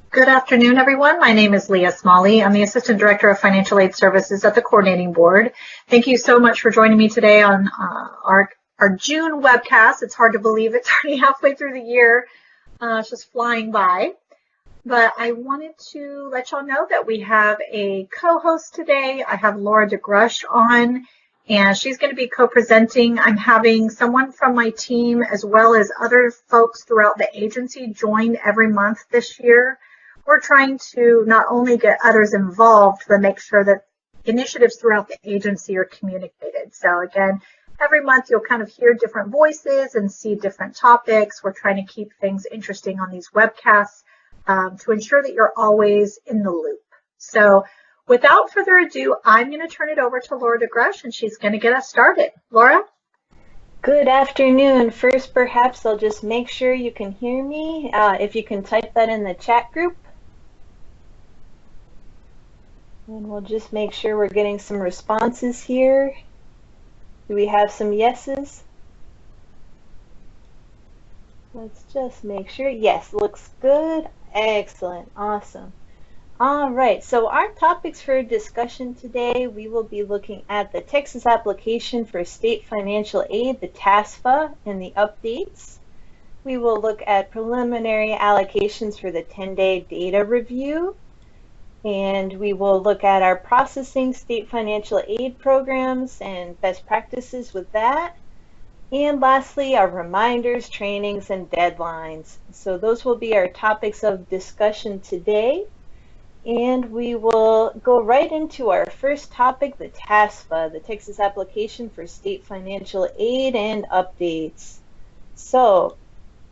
Good afternoon, everyone. My name is Leah Smalley. I'm the Assistant Director of Financial Aid Services at the Coordinating Board. Thank you so much for joining me today on our June webcast. It's hard to believe it's already halfway through the year. It's just flying by. But I wanted to let y'all know that we have a co-host today. I have Laura DeGrush on, and she's going to be co-presenting. I'm having someone from my team as well as other folks throughout the agency join every month this year. We're trying to not only get others involved, but make sure that initiatives throughout the agency are communicated. So again, every month you'll kind of hear different voices and see different topics. We're trying to keep things interesting on these webcasts to ensure that you're always in the loop. So without further ado, I'm going to turn it over to Laura DeGrush, and she's going to get us started. Laura? Good afternoon. First, perhaps I'll just make sure you can hear me. If you can type that in the chat group. And we'll just make sure we're getting some responses here. Do we have some yeses? Let's just make sure. Yes, looks good. Excellent. Awesome. All right, so our topics for discussion today, we will be looking at the Texas application for state financial aid, the TASFA, and the updates. We will look at preliminary allocations for the 10-day data review. And we will look at our processing state financial aid programs and best practices with that. And lastly, our reminders, trainings, and deadlines. So those will be our topics of discussion today. And we will go right into our first topic, the TASFA, the Texas application for state financial aid and updates. So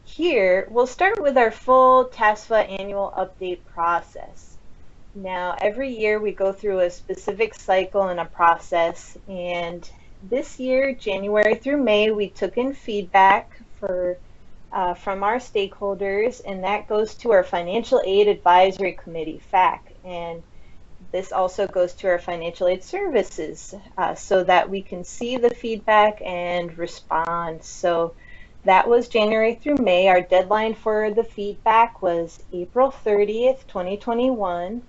here, we'll start with our full TASFA annual update process. Now, every year we go through a specific cycle and a process, and this year, January through May, we took in feedback from our stakeholders, and that goes to our Financial Aid Advisory Committee, FAC, and this also goes to our Financial Aid Services so that we can see the feedback and respond. So that was January through May. Our deadline for the feedback was April 30th, 2021.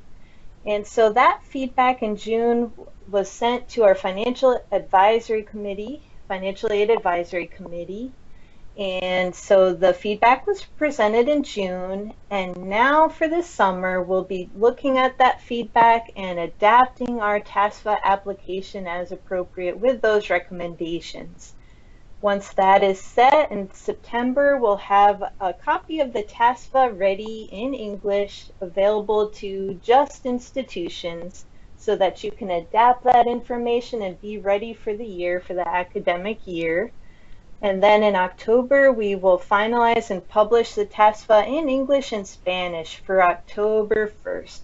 And so that feedback in June was sent to our Financial Advisory Committee, Financial Aid Advisory Committee. And so the feedback was presented in June. And now for this summer, we'll be looking at that feedback and adapting our TASFA application as appropriate with those recommendations. Once that is set in September, we'll have a copy of the TASFA ready in English available to just institutions so that you can adapt that information and be ready for the year, for the academic year. And then in October, we will finalize and publish the TASFA in English and Spanish for October 1st.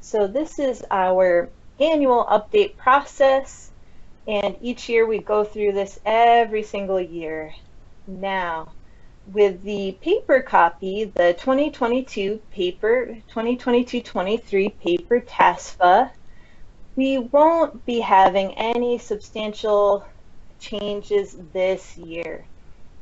So this is our annual update process. And each year we go through this every single year. Now, with the paper copy, the 2022 paper, 2022-23 paper TASFA, we won't be having any substantial changes this year.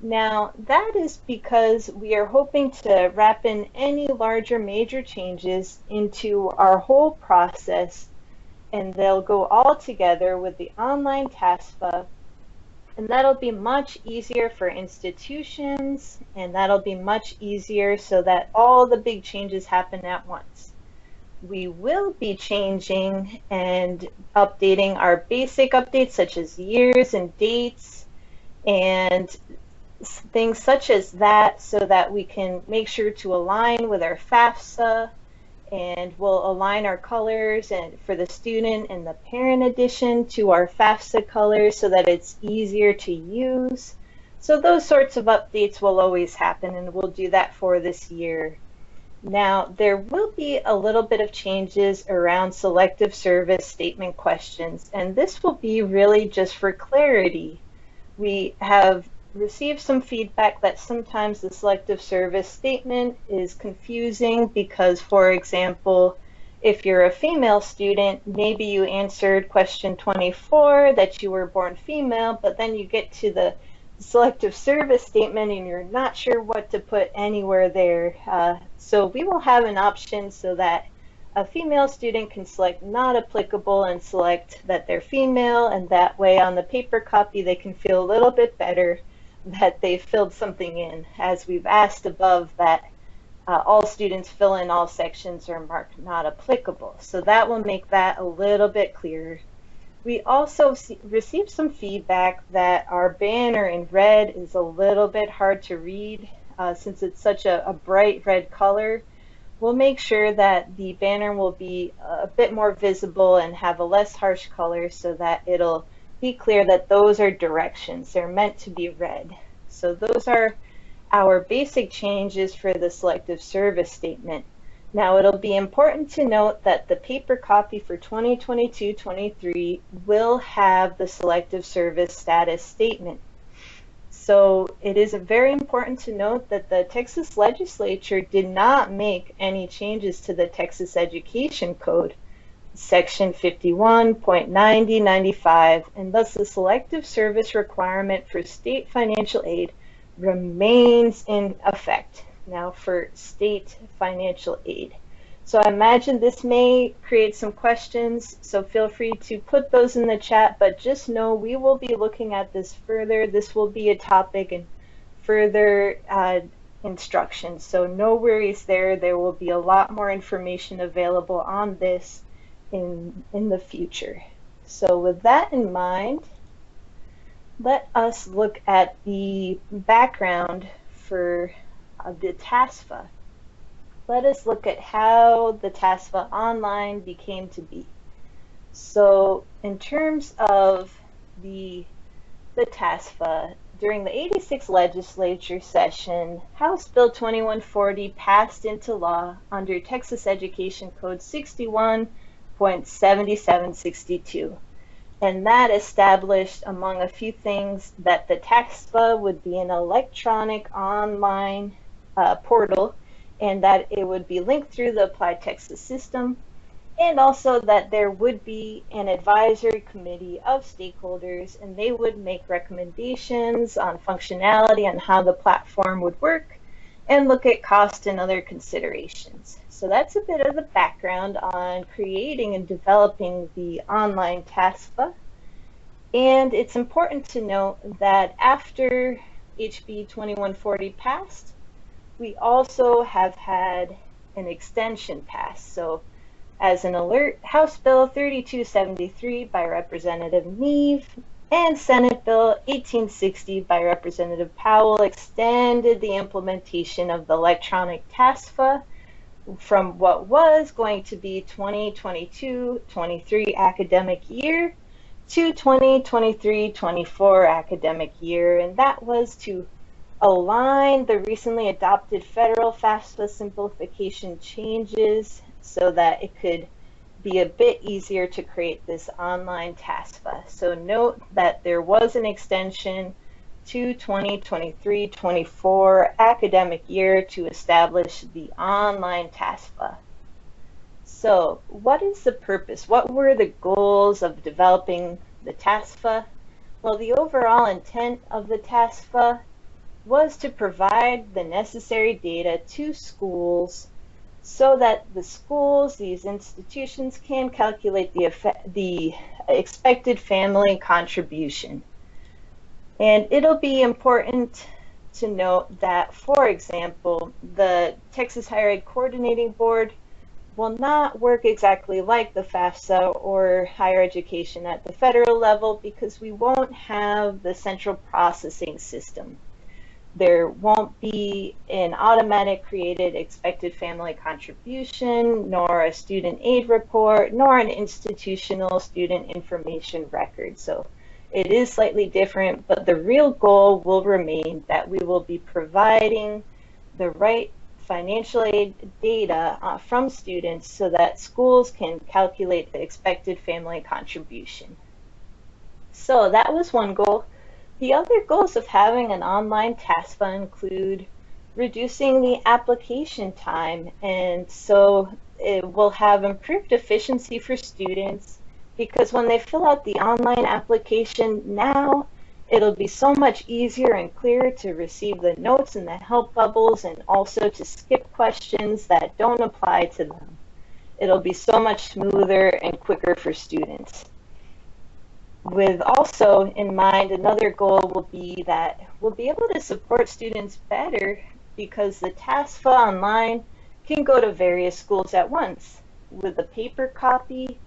Now, that is because we are hoping to wrap in any larger major changes into our whole process, and they'll go all together with the online TASFA, and that'll be much easier for institutions, and that'll be much easier so that all the big changes happen at once. We will be changing and updating our basic updates such as years and dates and things such as that so that we can make sure to align with our FAFSA, and we'll align our colors and for the student and the parent edition to our FAFSA colors so that it's easier to use. So those sorts of updates will always happen, and we'll do that for this year. Now, there will be a little bit of changes around selective service statement questions, and this will be really just for clarity. We have received some feedback that sometimes the selective service statement is confusing because, for example, if you're a female student, maybe you answered question 24 that you were born female, but then you get to the selective service statement and you're not sure what to put anywhere there, so we will have an option so that a female student can select not applicable and select that they're female, and that way on the paper copy they can feel a little bit better that they filled something in, as we've asked above that all students fill in all sections are marked not applicable. So that will make that a little bit clearer. We also received some feedback that our banner in red is a little bit hard to read since it's such a bright red color. We'll make sure that the banner will be a bit more visible and have a less harsh color so that it'll be clear that those are directions. They're meant to be read. So those are our basic changes for the selective service statement. Now, it'll be important to note that the paper copy for 2022-23 will have the selective service status statement. So it is very important to note that the Texas legislature did not make any changes to the Texas Education Code, Section 51.9095, and thus the selective service requirement for state financial aid remains in effect now for state financial aid. So I imagine this may create some questions, so feel free to put those in the chat, but just know we will be looking at this further. This will be a topic and further instructions, so no worries there. There will be a lot more information available on this in the future. So with that in mind, let us look at the background for the TASFA. Let us look at how the TASFA online became to be. So in terms of the TASFA, during the 86th legislature session, House Bill 2140 passed into law under Texas Education Code 61.7762. And that established, among a few things, that the TASFA would be an electronic online portal, and that it would be linked through the Applied Texas system, and also that there would be an advisory committee of stakeholders, and they would make recommendations on functionality and how the platform would work, and look at cost and other considerations. So that's a bit of the background on creating and developing the online TASFA. And it's important to note that after HB 2140 passed, we also have had an extension pass. So as an alert, House Bill 3273 by Representative Neve and Senate Bill 1860 by Representative Powell extended the implementation of the electronic TASFA from what was going to be 2022-23 academic year to 2023-24 academic year, and that was to align the recently adopted federal FAFSA simplification changes so that it could be a bit easier to create this online TASFA. So note that there was an extension to 2023-24 academic year to establish the online TASFA. So what is the purpose? What were the goals of developing the TASFA? Well, the overall intent of the TASFA was to provide the necessary data to schools so that the schools, these institutions, can calculate the expected family contribution. And it'll be important to note that, for example, the Texas Higher Ed Coordinating Board will not work exactly like the FAFSA or higher education at the federal level because we won't have the central processing system. There won't be an automatic created expected family contribution, nor a student aid report, nor an institutional student information record. So it is slightly different, but the real goal will remain that we will be providing the right financial aid data from students so that schools can calculate the expected family contribution. So that was one goal. The other goals of having an online TASFA include reducing the application time, and so it will have improved efficiency for students because when they fill out the online application now, It'll be so much easier and clearer to receive the notes and the help bubbles, and also to skip questions that don't apply to them. It'll be so much smoother and quicker for students. With also in mind, another goal will be that we'll be able to support students better because the TASFA online can go to various schools at once. With a paper copy,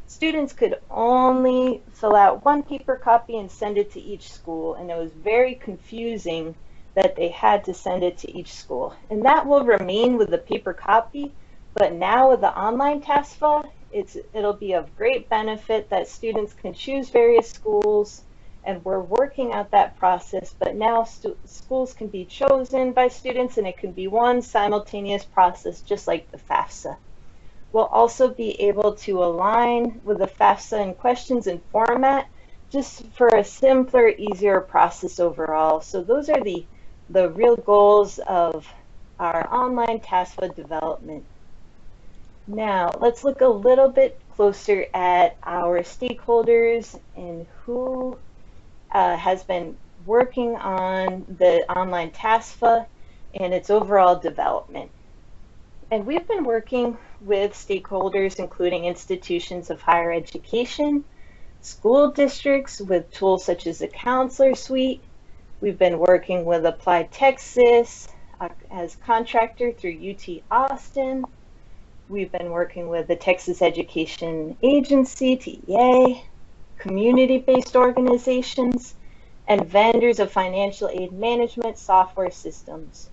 students could only fill out one paper copy and send it to each school, and it was very confusing that they had to send it to each school. And that will remain with the paper copy, but now with the online TASFA, it'll be of great benefit that students can choose various schools, and we're working out that process, but now schools can be chosen by students, and it can be one simultaneous process, just like the FAFSA. We'll also be able to align with the FAFSA in questions and format, just for a simpler, easier process overall. So those are the real goals of our online TASFA development. Now, let's look a little bit closer at our stakeholders and who has been working on the online TASFA and its overall development. And we've been working with stakeholders, including institutions of higher education, school districts with tools such as the Counselor Suite. We've been working with Applied Texas as contractor through UT Austin. We've been working with the Texas Education Agency, TEA, community-based organizations, and vendors of financial aid management software systems.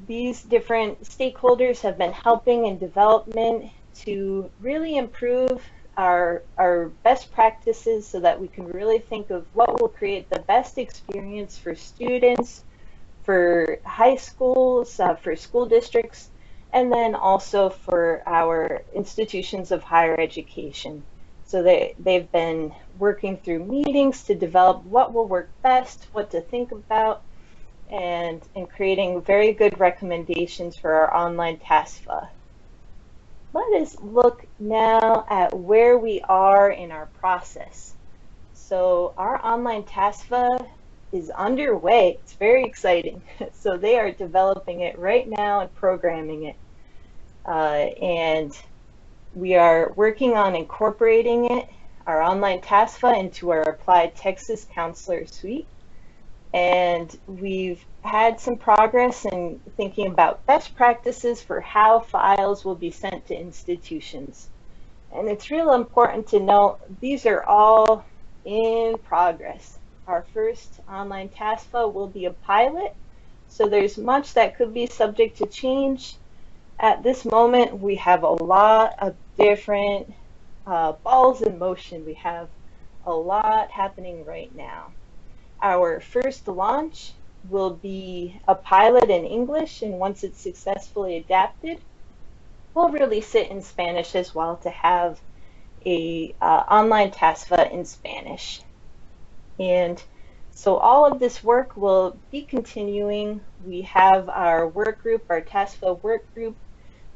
These different stakeholders have been helping in development to really improve our best practices so that we can really think of what will create the best experience for students, for high schools, for school districts, and then also for our institutions of higher education. So they've been working through meetings to develop what will work best, what to think about, and creating very good recommendations for our online TASFA. Let us look now at where we are in our process. So our online TASFA is underway. It's very exciting. So they are developing it right now and programming it. And we are working on incorporating it, our online TASFA, into our Applied Texas Counselor Suite. And we've had some progress in thinking about best practices for how files will be sent to institutions. And it's real important to note these are all in progress. Our first online TASFA will be a pilot, so there's much that could be subject to change. At this moment, we have a lot of different balls in motion. We have a lot happening right now. Our first launch will be a pilot in English, and once it's successfully adapted, we'll release it in Spanish as well to have a online TASFA in Spanish. And so all of this work will be continuing. We have our work group, our TASFA work group,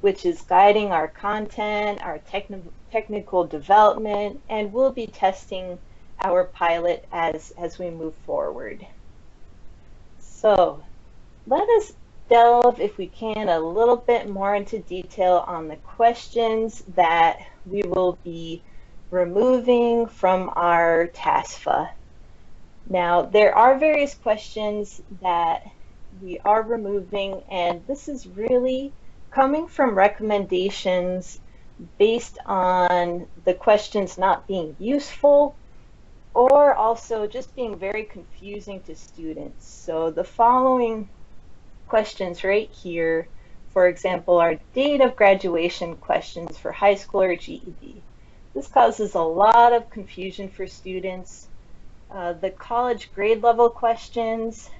which is guiding our content, our technical development, and we'll be testing our pilot as we move forward. So let us delve, if we can, a little bit more into detail on the questions that we will be removing from our TASFA. Now, there are various questions that we are removing, and this is really coming from recommendations based on the questions not being useful or also just being very confusing to students. So the following questions right here, for example, are date of graduation questions for high school or GED. This causes a lot of confusion for students. The college grade level questions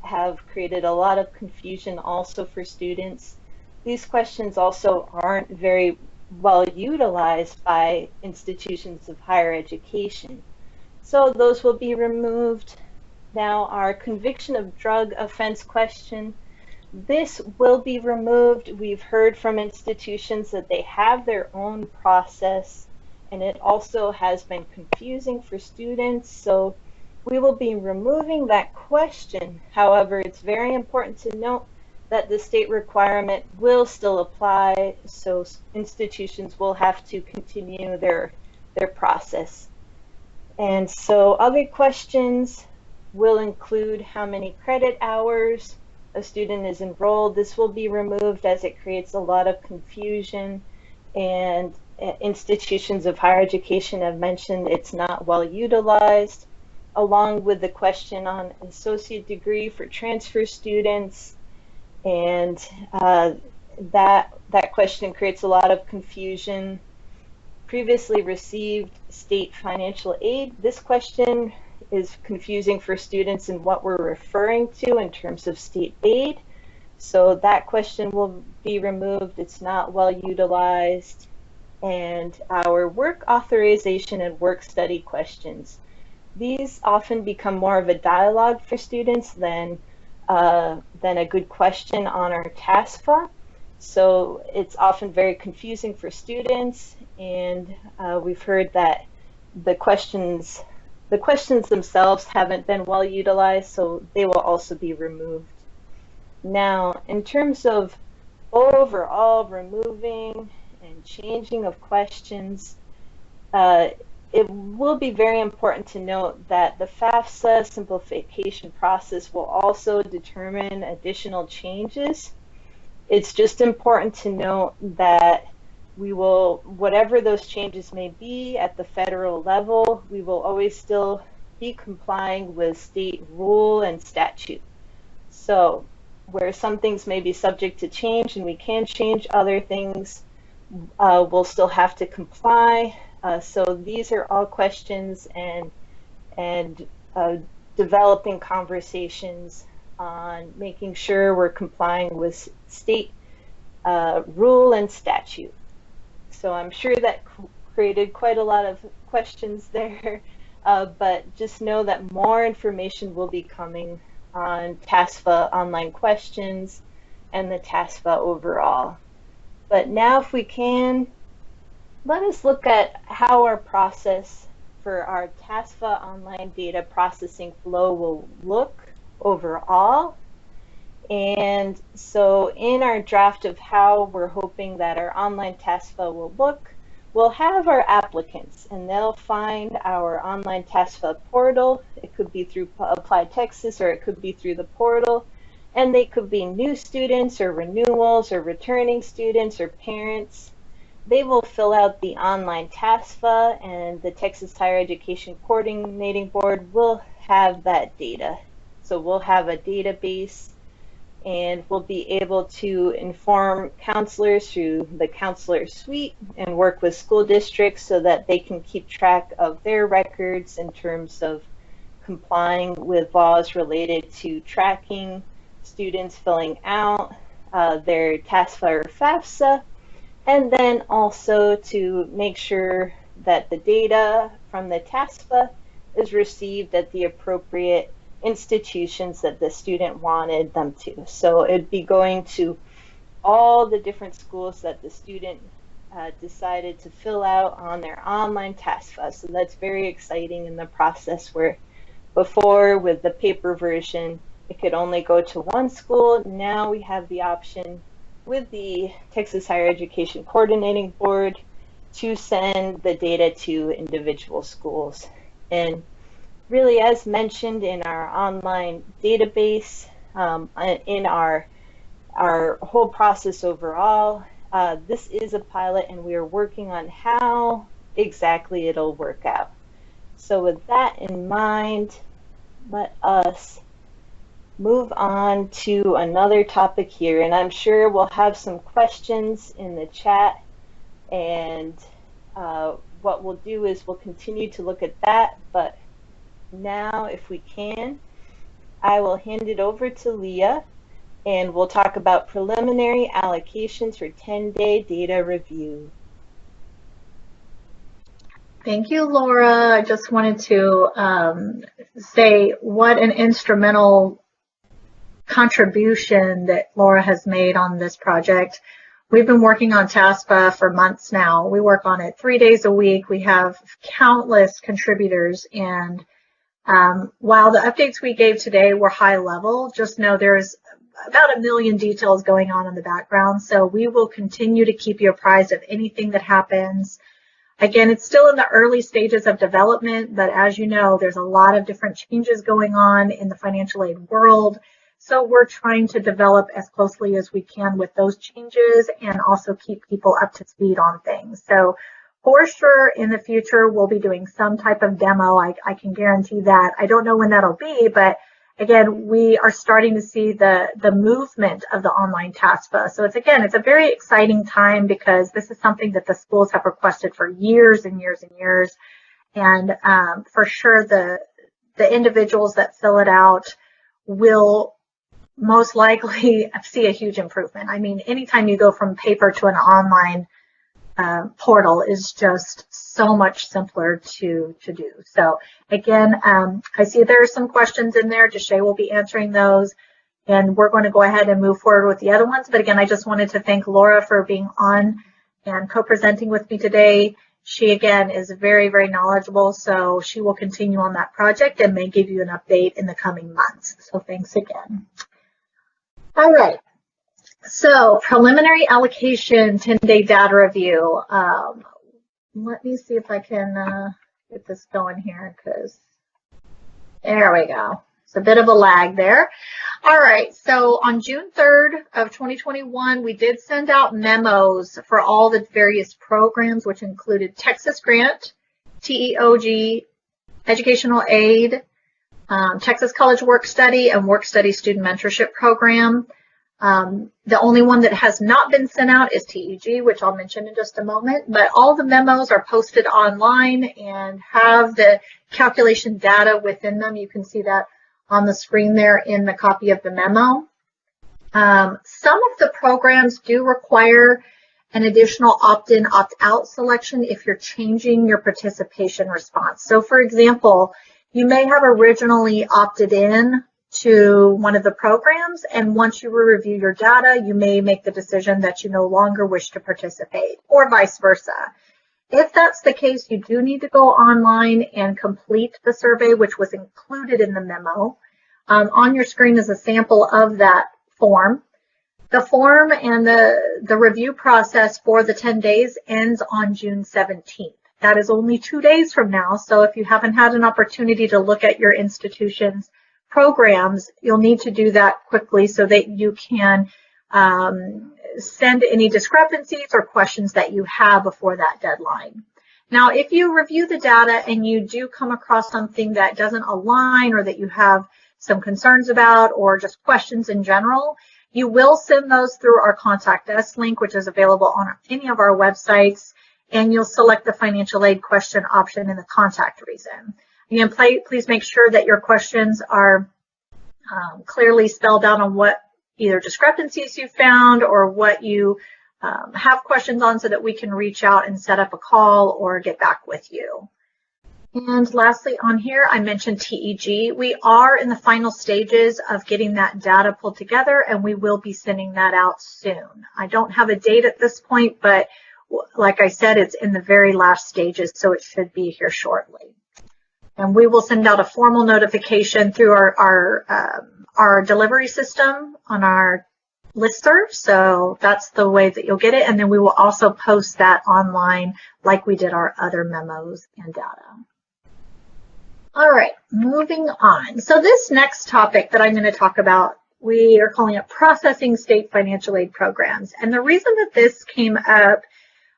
have created a lot of confusion also for students. These questions also aren't very well utilized by institutions of higher education. So those will be removed. Now our conviction of drug offense question, this will be removed. We've heard from institutions that they have their own process, and it also has been confusing for students. So We will be removing that question. However, it's very important to note that the state requirement will still apply, so institutions will have to continue their process. And so other questions will include how many credit hours a student is enrolled. This will be removed as it creates a lot of confusion, and institutions of higher education have mentioned it's not well utilized, along with the question on associate degree for transfer students. And that question creates a lot of confusion. Previously received state financial aid. This question is confusing for students in what we're referring to in terms of state aid. So that question will be removed. It's not well utilized. And our work authorization and work study questions. These often become more of a dialogue for students than a good question on our TASFA. So it's often very confusing for students, and we've heard that the questions themselves haven't been well utilized, so they will also be removed. Now, in terms of overall removing and changing of questions, it will be very important to note that the FAFSA simplification process will also determine additional changes. It's just important to note that we will, whatever those changes may be at the federal level, we will always still be complying with state rule and statute. So where some things may be subject to change and we can change other things, we'll still have to comply. So these are all questions and developing conversations on making sure we're complying with state rule and statute. So I'm sure that created quite a lot of questions there, but just know that more information will be coming on TASFA online questions and the TASFA overall. But now if we can, let us look at how our process for our TASFA online data processing flow will look overall. And so in our draft of how we're hoping that our online TASFA will look, we'll have our applicants, and they'll find our online TASFA portal. It could be through Apply Texas, or it could be through the portal. And they could be new students or renewals or returning students or parents. They will fill out the online TASFA, and the Texas Higher Education Coordinating Board will have that data. So we'll have a database, and we'll be able to inform counselors through the counselor suite and work with school districts so that they can keep track of their records in terms of complying with laws related to tracking students filling out their TASFA or FAFSA, and then also to make sure that the data from the TASFA is received at the appropriate institutions that the student wanted them to. So it'd be going to all the different schools that the student decided to fill out on their online TASFA. So that's very exciting in the process, where before with the paper version, it could only go to one school. Now we have the option with the Texas Higher Education Coordinating Board to send the data to individual schools. And really, as mentioned in our online database, in our whole process overall, this is a pilot, and we are working on how exactly it'll work out. So with that in mind, let us move on to another topic here, and I'm sure we'll have some questions in the chat, and what we'll do is we'll continue to look at that. But now, if we can, I will hand it over to Leah, and we'll talk about preliminary allocations for 10-day data review. Thank you, Laura. I just wanted to say what an instrumental contribution that Laura has made on this project. We've been working on TASFA for months now. We work on it 3 days a week. We have countless contributors, and While the updates we gave today were high level, just know there's about 1 million details going on in the background. So we will continue to keep you apprised of anything that happens. Again, it's still in the early stages of development, but as you know, there's a lot of different changes going on in the financial aid world. So we're trying to develop as closely as we can with those changes and also keep people up to speed on things. So for sure, in the future, we'll be doing some type of demo. I can guarantee that. I don't know when that'll be, but again, we are starting to see the movement of the online TASFA. So it's a very exciting time because this is something that the schools have requested for years and years and years. And for sure, the individuals that fill it out will most likely see a huge improvement. I mean, anytime you go from paper to an online portal is just so much simpler to do. So again, I see there are some questions in there. Deshay will be answering those, and we're going to go ahead and move forward with the other ones. But again, I just wanted to thank Laura for being on and co-presenting with me today. She, again, is very, very knowledgeable, so she will continue on that project and may give you an update in the coming months. So thanks again. All right. So preliminary allocation 10-day data review. Let me see if I can get this going here, because there we go. It's a bit of a lag there. All right, so on June 3rd of 2021, we did send out memos for all the various programs, which included Texas Grant, TEOG, Educational Aid, Texas College Work Study, and Work Study Student Mentorship Program. The only one that has not been sent out is TEG, which I'll mention in just a moment, but all the memos are posted online and have the calculation data within them. You can see that on the screen there in the copy of the memo. Some of the programs do require an additional opt-in, opt-out selection if you're changing your participation response. So for example, you may have originally opted in to one of the programs, and once you review your data, you may make the decision that you no longer wish to participate, or vice versa. If that's the case, you do need to go online and complete the survey, which was included in the memo. On your screen is a sample of that form. The form and the review process for the 10 days ends on June 17th. That is only 2 days from now, so if you haven't had an opportunity to look at your institution's programs, you'll need to do that quickly so that you can send any discrepancies or questions that you have before that deadline. Now, if you review the data and you do come across something that doesn't align or that you have some concerns about or just questions in general, you will send those through our Contact Us link, which is available on any of our websites, and you'll select the financial aid question option in the contact reason. Again, please make sure that your questions are clearly spelled out on what either discrepancies you found or what you have questions on so that we can reach out and set up a call or get back with you. And lastly on here, I mentioned TEG. We are in the final stages of getting that data pulled together, and we will be sending that out soon. I don't have a date at this point, but like I said, it's in the very last stages, so it should be here shortly. And we will send out a formal notification through our delivery system on our listserv. So that's the way that you'll get it. And then we will also post that online like we did our other memos and data. All right, moving on. So this next topic that I'm going to talk about, we are calling it processing state financial aid programs. And the reason that this came up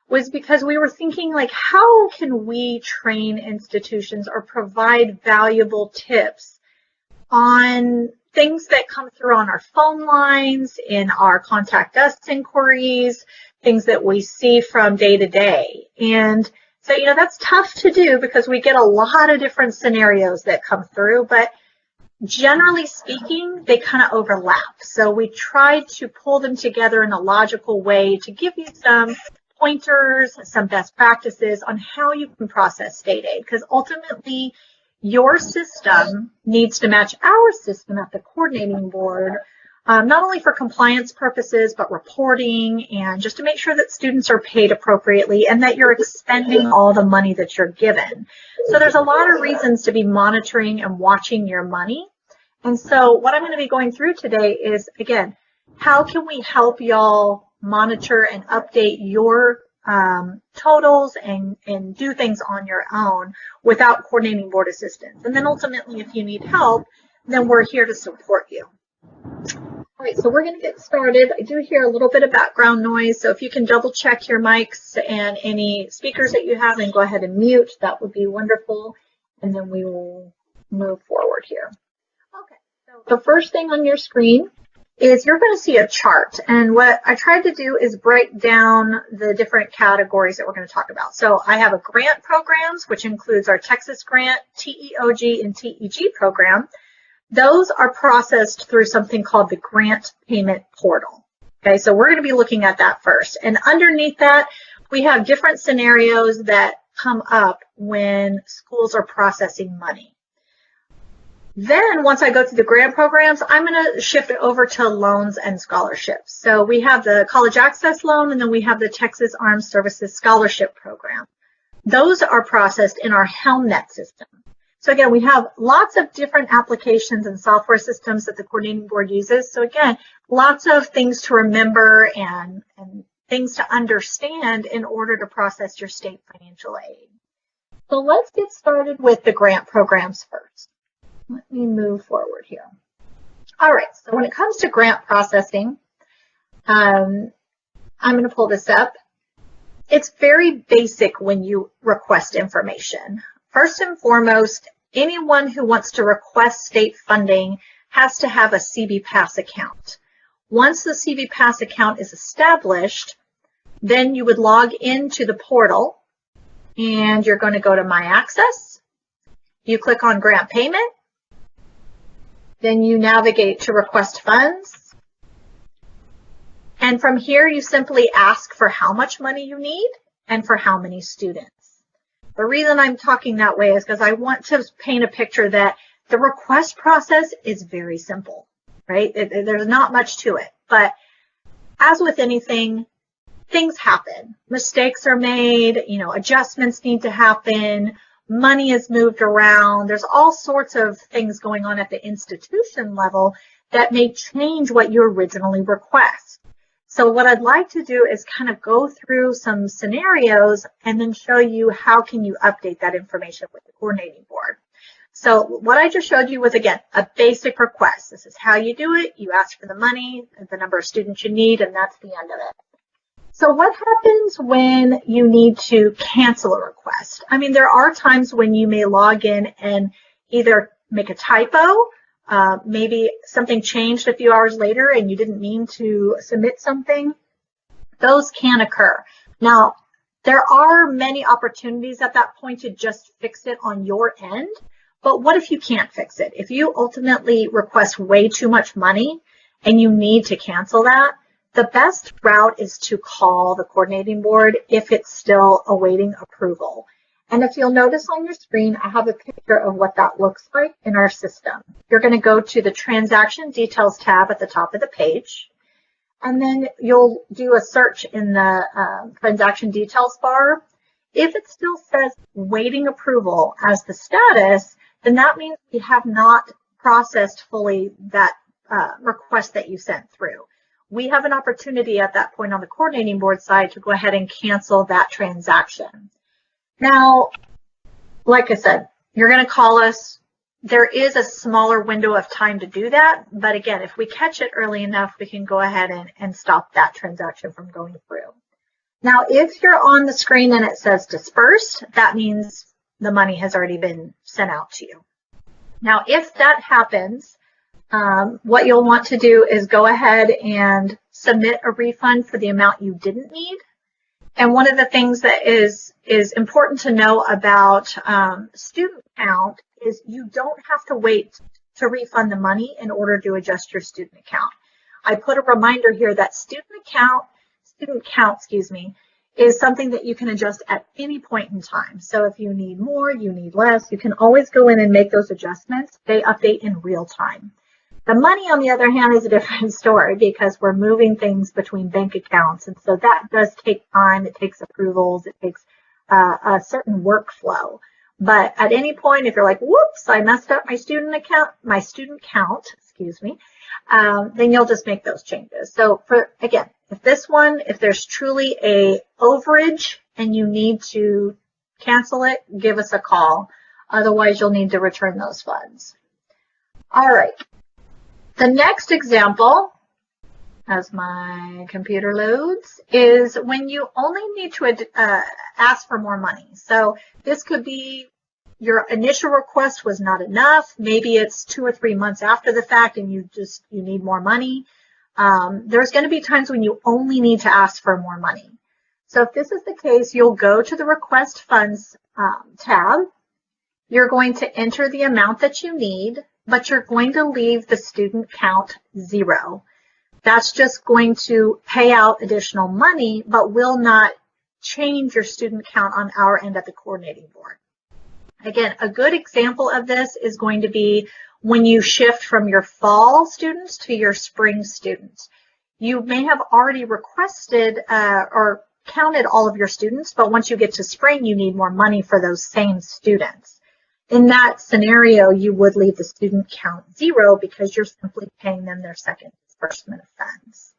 was because we were thinking, like, how can we train institutions or provide valuable tips on things that come through on our phone lines, in our Contact Us inquiries, things that we see from day to day. And so, you know, that's tough to do because we get a lot of different scenarios that come through, but generally speaking, they kind of overlap. So we tried to pull them together in a logical way to give you some pointers, some best practices on how you can process state aid, because ultimately your system needs to match our system at the coordinating board not only for compliance purposes, but reporting and just to make sure that students are paid appropriately and that you're expending all the money that you're given. So there's a lot of reasons to be monitoring and watching your money. And so what I'm going to be going through today is, again, how can we help y'all monitor and update your totals and do things on your own without coordinating board assistance. And then ultimately, if you need help, then we're here to support you. All right, so we're going to get started. I do hear a little bit of background noise, so if you can double check your mics and any speakers that you have and go ahead and mute, that would be wonderful. And then we will move forward here. Okay, so the first thing on your screen is you're going to see a chart. And what I tried to do is break down the different categories that we're going to talk about. So I have a grant programs, which includes our Texas Grant, TEOG, and TEG program. Those are processed through something called the Grant Payment Portal. Okay, so we're going to be looking at that first. And underneath that, we have different scenarios that come up when schools are processing money. Then once I go through the grant programs, I'm going to shift over to loans and scholarships. So we have the College Access Loan, and then we have the Texas Armed Services Scholarship Program. Those are processed in our HelmNet system. So again, we have lots of different applications and software systems that the coordinating board uses. So again, lots of things to remember and things to understand in order to process your state financial aid. So let's get started with the grant programs first. Let me move forward here. All right, so when it comes to grant processing, I'm going to pull this up. It's very basic when you request information. First and foremost, anyone who wants to request state funding has to have a CBPAS account. Once the CBPAS account is established, then you would log into the portal and you're going to go to My Access. You click on Grant Payment. Then you navigate to Request Funds. And from here, you simply ask for how much money you need and for how many students. The reason I'm talking that way is because I want to paint a picture that the request process is very simple, right? There's not much to it. But as with anything, things happen. Mistakes are made, adjustments need to happen. Money is moved around. There's all sorts of things going on at the institution level that may change what you originally request. So what I'd like to do is kind of go through some scenarios and then show you how can you update that information with the coordinating board. So what I just showed you was, again, a basic request. This is how you do it. You ask for the money, the number of students you need, and that's the end of it. So what happens when you need to cancel a request? I mean, there are times when you may log in and either make a typo, maybe something changed a few hours later and you didn't mean to submit something. Those can occur. Now, there are many opportunities at that point to just fix it on your end, but what if you can't fix it? If you ultimately request way too much money and you need to cancel that, the best route is to call the coordinating board if it's still awaiting approval. And if you'll notice on your screen, I have a picture of what that looks like in our system. You're going to go to the Transaction Details tab at the top of the page, and then you'll do a search in the Transaction Details bar. If it still says waiting approval as the status, then that means we have not processed fully that request that you sent through. We have an opportunity at that point on the coordinating board side to go ahead and cancel that transaction. Now, like I said, you're going to call us. There is a smaller window of time to do that. But again, if we catch it early enough, we can go ahead and stop that transaction from going through. Now, if you're on the screen and it says dispersed, that means the money has already been sent out to you. Now, if that happens, what you'll want to do is go ahead and submit a refund for the amount you didn't need. And one of the things that is important to know about student count is you don't have to wait to refund the money in order to adjust your student account. I put a reminder here that student count, is something that you can adjust at any point in time. So if you need more, you need less, you can always go in and make those adjustments. They update in real time. The money, on the other hand, is a different story because we're moving things between bank accounts. And so that does take time. It takes approvals. It takes a certain workflow. But at any point, if you're like, whoops, I messed up my student count, excuse me, then you'll just make those changes. So again, if there's truly a overage and you need to cancel it, give us a call. Otherwise, you'll need to return those funds. All right. The next example, as my computer loads, is when you only need to ask for more money. So this could be your initial request was not enough. Maybe it's 2 or 3 months after the fact and you need more money. There's going to be times when you only need to ask for more money. So if this is the case, you'll go to the Request Funds tab. You're going to enter the amount that you need, but you're going to leave the student count 0. That's just going to pay out additional money, but will not change your student count on our end at the coordinating board. Again, a good example of this is going to be when you shift from your fall students to your spring students. You may have already requested or counted all of your students, but once you get to spring, you need more money for those same students. In that scenario, you would leave the student count 0 because you're simply paying them their second disbursement of funds.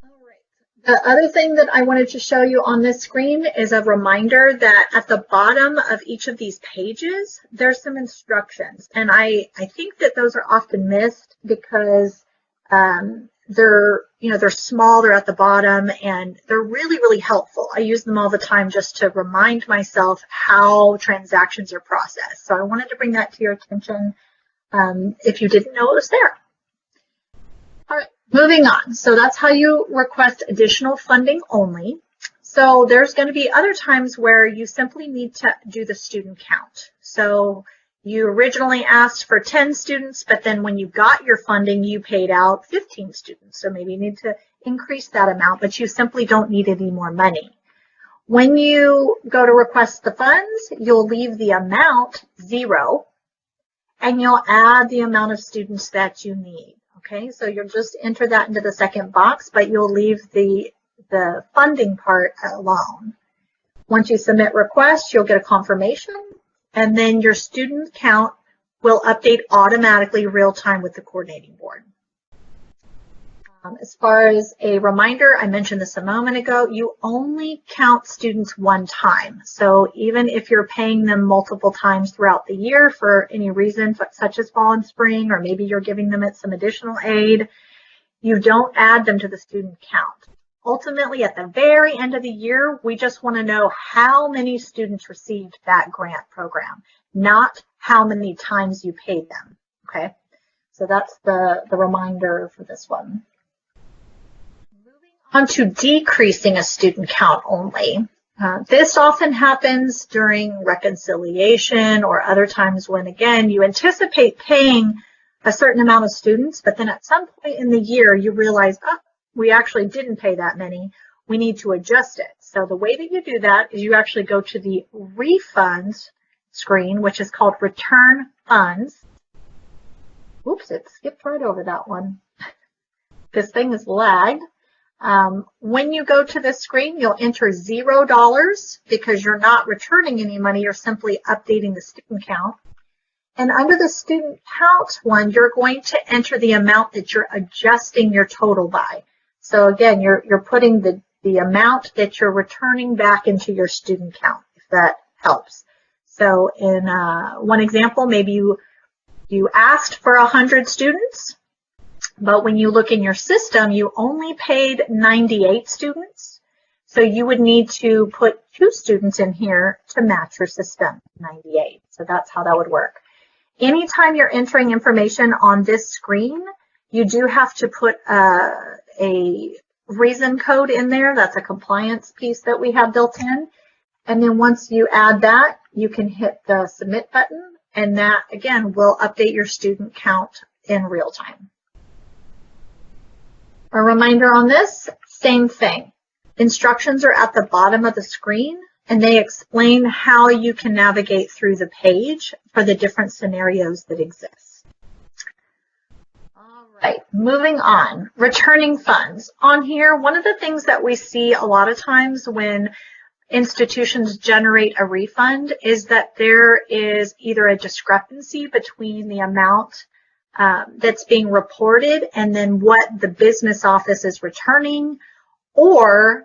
All right. The other thing that I wanted to show you on this screen is a reminder that at the bottom of each of these pages, there's some instructions. And I think that those are often missed because they're small, they're at the bottom, and they're really, really helpful. I use them all the time just to remind myself how transactions are processed. So I wanted to bring that to your attention if you didn't know it was there. All right, moving on. So that's how you request additional funding only. So there's going to be other times where you simply need to do the student count. So you originally asked for 10 students, but then when you got your funding, you paid out 15 students. So maybe you need to increase that amount, but you simply don't need any more money. When you go to request the funds, you'll leave the amount 0, and you'll add the amount of students that you need. Okay, so you'll just enter that into the second box, but you'll leave the funding part alone. Once you submit request, you'll get a confirmation, and then your student count will update automatically real time with the coordinating board. As far as a reminder, I mentioned this a moment ago, you only count students one time. So even if you're paying them multiple times throughout the year for any reason, such as fall and spring, or maybe you're giving them some additional aid, you don't add them to the student count. Ultimately, at the very end of the year, we just want to know how many students received that grant program, not how many times you paid them. Okay, so that's the reminder for this one. Moving on to decreasing a student count only. This often happens during reconciliation or other times when, again, you anticipate paying a certain amount of students, but then at some point in the year, you realize, oh, we actually didn't pay that many. We need to adjust it. So the way that you do that is you actually go to the refunds screen, which is called return funds. Oops, it skipped right over that one. This thing is lagged. When you go to this screen, you'll enter $0 because you're not returning any money. You're simply updating the student count. And under the student count one, you're going to enter the amount that you're adjusting your total by. So again, you're putting the amount that you're returning back into your student count, if that helps. So in one example, maybe you asked for 100 students, but when you look in your system, you only paid 98 students. So you would need to put 2 students in here to match your system, 98. So that's how that would work. Anytime you're entering information on this screen, you do have to put a reason code in there. That's a compliance piece that we have built in. And then once you add that, you can hit the submit button, and that, again, will update your student count in real time. A reminder on this, same thing. Instructions are at the bottom of the screen, and they explain how you can navigate through the page for the different scenarios that exist. All right, moving on. Returning funds. On here, one of the things that we see a lot of times when institutions generate a refund is that there is either a discrepancy between the amount that's being reported and then what the business office is returning, or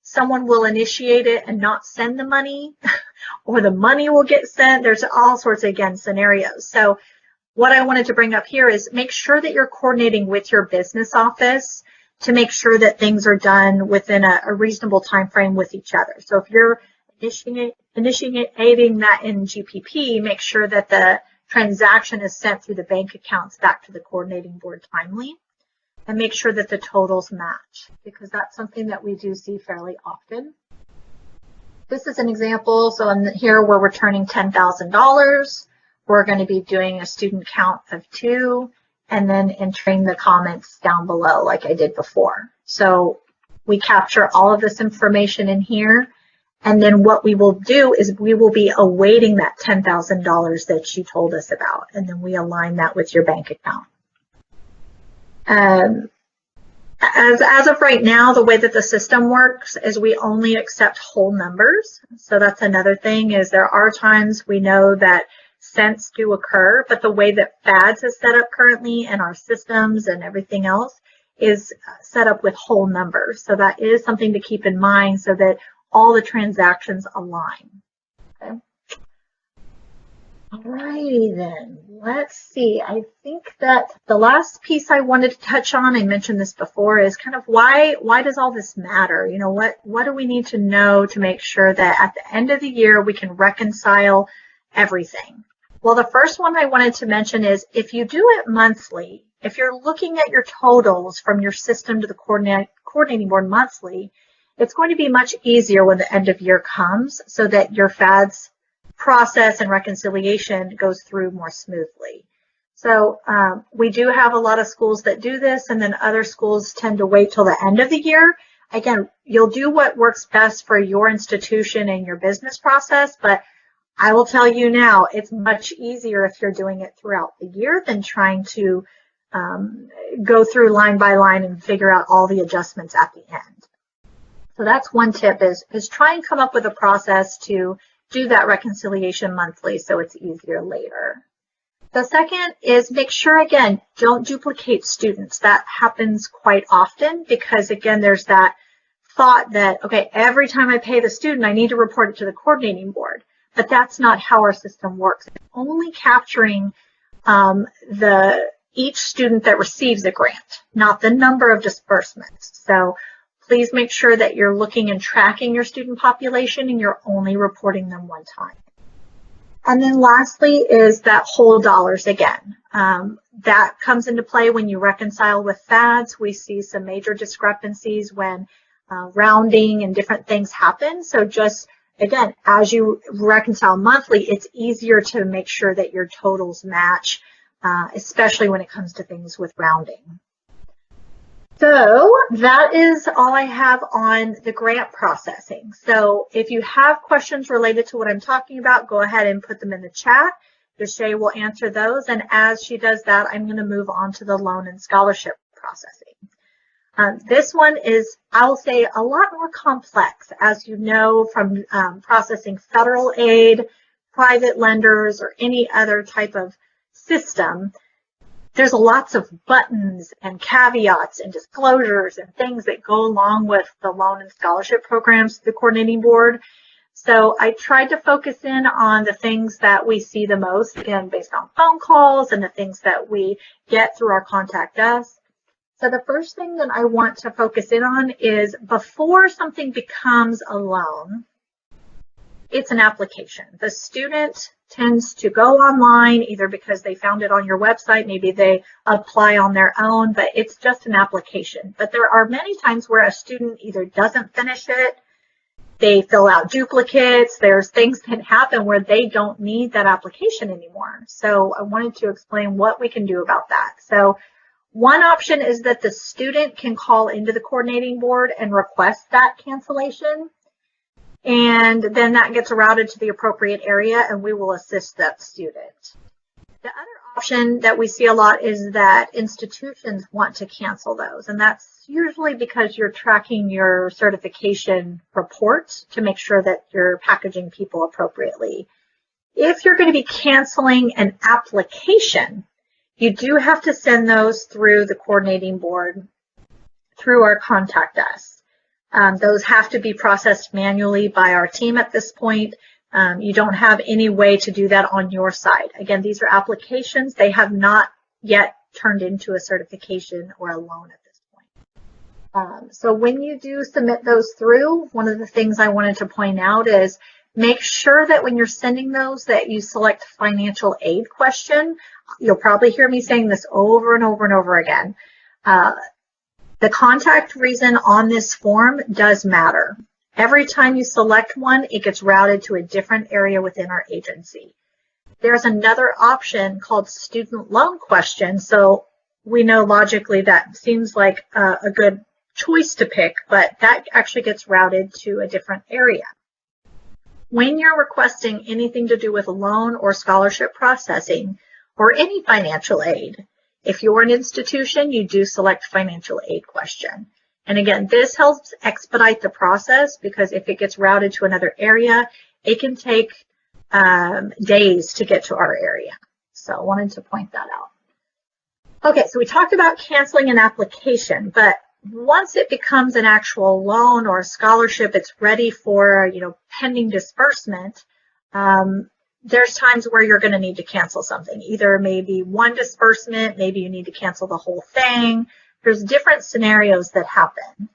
someone will initiate it and not send the money, or the money will get sent. There's all sorts of, again, scenarios. So what I wanted to bring up here is make sure that you're coordinating with your business office to make sure that things are done within a reasonable time frame with each other. So if you're initiating that in GPP, make sure that the transaction is sent through the bank accounts back to the coordinating board timely, and make sure that the totals match, because that's something that we do see fairly often. This is an example. So here we're returning $10,000. We're going to be doing a student count of 2 and then entering the comments down below like I did before. So we capture all of this information in here. And then what we will do is we will be awaiting that $10,000 that you told us about. And then we align that with your bank account. As of right now, the way that the system works is we only accept whole numbers. So that's another thing, is there are times we know that cents do occur, but the way that FAS is set up currently and our systems and everything else is set up with whole numbers. So that is something to keep in mind so that all the transactions align. Okay. All righty then, let's see. I think that the last piece I wanted to touch on, I mentioned this before, is kind of why does all this matter? You know, what do we need to know to make sure that at the end of the year we can reconcile everything? Well, the first one I wanted to mention is if you do it monthly, if you're looking at your totals from your system to the coordinating board monthly, it's going to be much easier when the end of year comes so that your FAS process and reconciliation goes through more smoothly. So we do have a lot of schools that do this, and then other schools tend to wait till the end of the year. Again, you'll do what works best for your institution and your business process, but I will tell you now, it's much easier if you're doing it throughout the year than trying to go through line by line and figure out all the adjustments at the end. So that's one tip, is try and come up with a process to do that reconciliation monthly so it's easier later. The second is make sure, again, don't duplicate students. That happens quite often because, again, there's that thought that, okay, every time I pay the student, I need to report it to the coordinating board. But that's not how our system works. It's only capturing each student that receives a grant, not the number of disbursements. So please make sure that you're looking and tracking your student population and you're only reporting them one time. And then lastly is that whole dollars again. That comes into play when you reconcile with FAS. We see some major discrepancies when rounding and different things happen. So just, again, as you reconcile monthly, it's easier to make sure that your totals match, especially when it comes to things with rounding. So that is all I have on the grant processing. So if you have questions related to what I'm talking about, go ahead and put them in the chat. Deshay will answer those. And as she does that, I'm going to move on to the loan and scholarship processing. This one is, I will say, a lot more complex, as you know, from processing federal aid, private lenders, or any other type of system. There's lots of buttons and caveats and disclosures and things that go along with the loan and scholarship programs, the coordinating board. So I tried to focus in on the things that we see the most, again, based on phone calls and the things that we get through our Contact Us. So the first thing that I want to focus in on is before something becomes a loan, it's an application. The student tends to go online either because they found it on your website, maybe they apply on their own, but it's just an application. But there are many times where a student either doesn't finish it, they fill out duplicates, there's things that happen where they don't need that application anymore. So I wanted to explain what we can do about that. So one option is that the student can call into the coordinating board and request that cancellation. And then that gets routed to the appropriate area and we will assist that student. The other option that we see a lot is that institutions want to cancel those. And that's usually because you're tracking your certification reports to make sure that you're packaging people appropriately. If you're going to be canceling an application, you do have to send those through the coordinating board through our contact us. Those have to be processed manually by our team at this point. You don't have any way to do that on your side. Again, these are applications. They have not yet turned into a certification or a loan at this point. So when you do submit those through, one of the things I wanted to point out is make sure that when you're sending those that you select financial aid question. You'll probably hear me saying this over and over and over again. The contact reason on this form does matter. Every time you select one, it gets routed to a different area within our agency. There's another option called student loan question. So we know logically that seems like a good choice to pick, but that actually gets routed to a different area. When you're requesting anything to do with loan or scholarship processing or any financial aid, if you're an institution, you do select financial aid question. And again, this helps expedite the process because if it gets routed to another area, it can take days to get to our area. So I wanted to point that out. Okay, so we talked about canceling an application, but once it becomes an actual loan or a scholarship, it's ready for, pending disbursement. There's times where you're going to need to cancel something. Either maybe one disbursement, maybe you need to cancel the whole thing. There's different scenarios that happen.